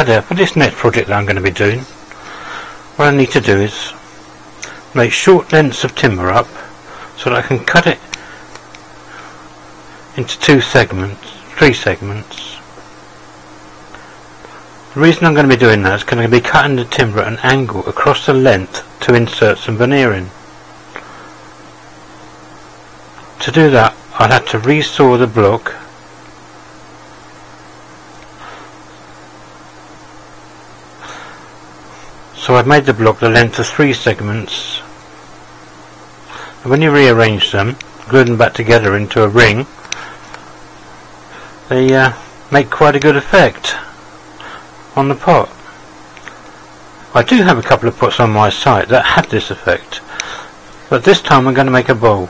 ladder for this next project that I'm going to be doing. What I need to do is make short lengths of timber up so that I can cut it into 3 segments. The reason I'm going to be doing that is because I'm going to be cutting the timber at an angle across the length to insert some veneering. To do that, I'll have to resaw the block so I've made the block the length of 3 segments, and when you rearrange them, glue them back together into a ring, they make quite a good effect on the pot. I do have a couple of pots on my site that have this effect, but this time I'm going to make a bowl,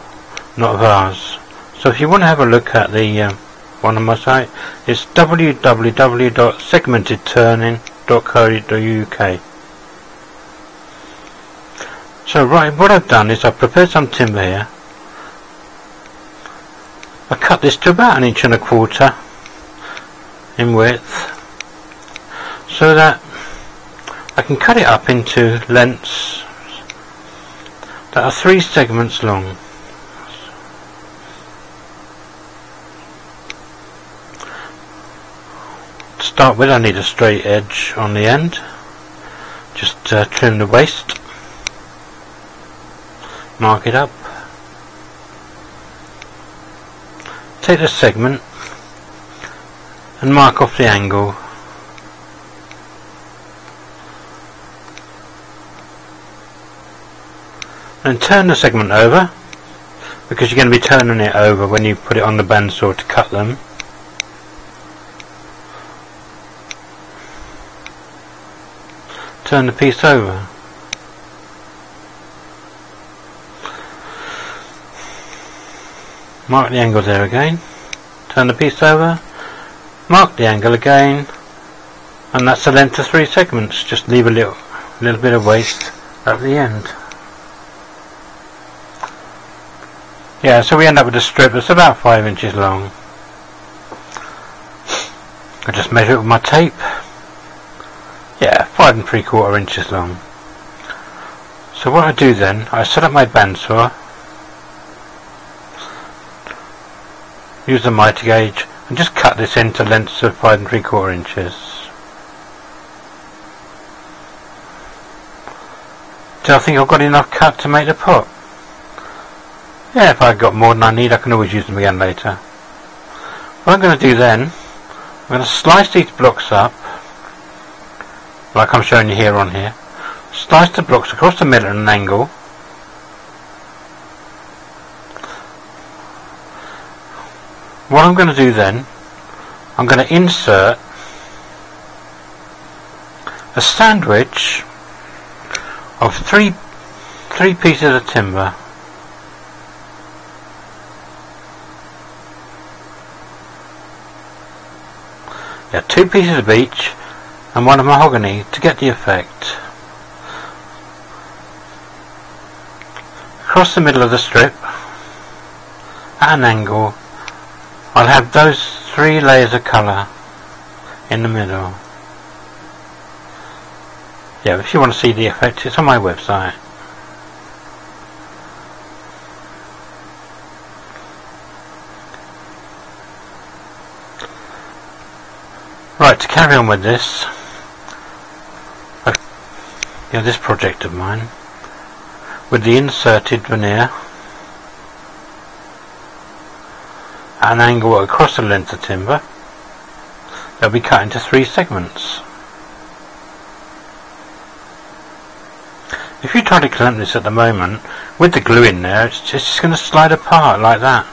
not a vase. So if you want to have a look at the one on my site, it's www.segmentedturning.co.uk. So right, what I've done is I've prepared some timber here. I cut this to about 1.25 inches in width, so that I can cut it up into lengths that are 3 segments long. To start with, I need a straight edge on the end. Just trim the waste, mark it up, take the segment and mark off the angle. And turn the segment over, because you're going to be turning it over when you put it on the bandsaw to cut them. Turn the piece over. Mark the angle there again. Turn the piece over. Mark the angle again. And that's the length of 3 segments. Just leave a little bit of waste at the end. Yeah, so we end up with a strip that's about 5 inches long. I just measure it with my tape. Yeah, 5 3/4 inches long. So what I do then, I set up my bandsaw, use the mitre gauge, and just cut this into lengths of 5 3/4 inches. Do I think I've got enough cut to make the pot? Yeah, if I've got more than I need, I can always use them again later. What I'm going to do then, I'm going to slice these blocks up, like I'm showing you here on here. Slice the blocks across the middle at an angle. What I'm going to do then, I'm going to insert a sandwich of three pieces of timber. Yeah, 2 pieces of each and 1 of mahogany to get the effect. Across the middle of the strip, at an angle, I'll have those 3 layers of colour in the middle. Yeah, if you want to see the effect, it's on my website. Right, to carry on with this, this project of mine, with the inserted veneer at an angle across the length of timber, they'll be cut into 3 segments. If you try to clamp this at the moment, with the glue in there, it's just going to slide apart like that.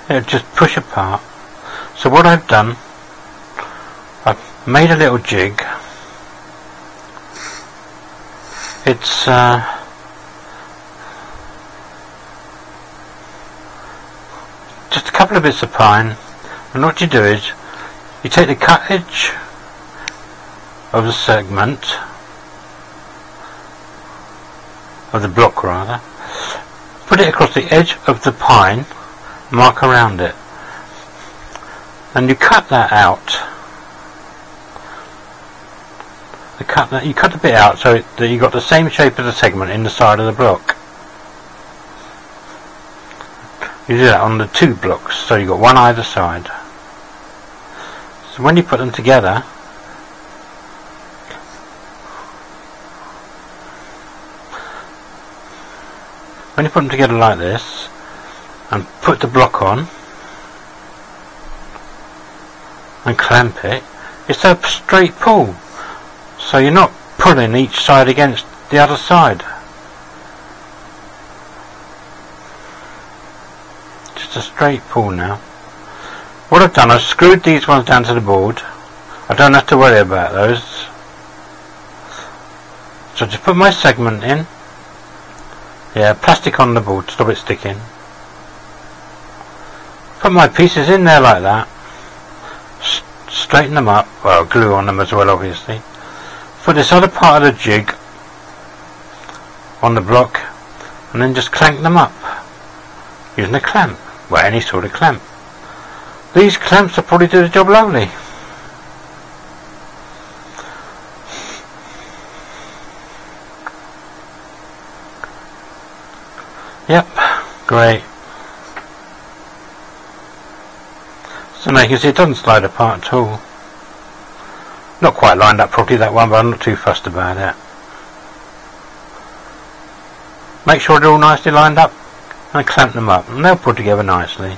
It'll just push apart. So what I've done, I've made a little jig. It's just a couple of bits of pine, and what you do is you take the cut edge of the segment, of the block rather, put it across the edge of the pine, mark around it, and you cut that out cut that. You cut a bit out so that you got the same shape as the segment in the side of the block. You do that on the 2 blocks, so you got one either side. So when you put them together, like this, and put the block on and clamp it, it's a straight pull, so you're not pulling each side against the other side. Just a straight pull now. What I've done, I've screwed these ones down to the board. I don't have to worry about those. So just put my segment in. Yeah, plastic on the board to stop it sticking. Put my pieces in there like that. Straighten them up. Well, glue on them as well, obviously. Put this other part of the jig on the block, and then just clank them up using a clamp. Well, any sort of clamp. These clamps will probably do the job lovely. Yep, great. So now you can see it doesn't slide apart at all. Not quite lined up properly, that one, but I'm not too fussed about it. Make sure they're all nicely lined up and clamp them up, and they'll put together nicely.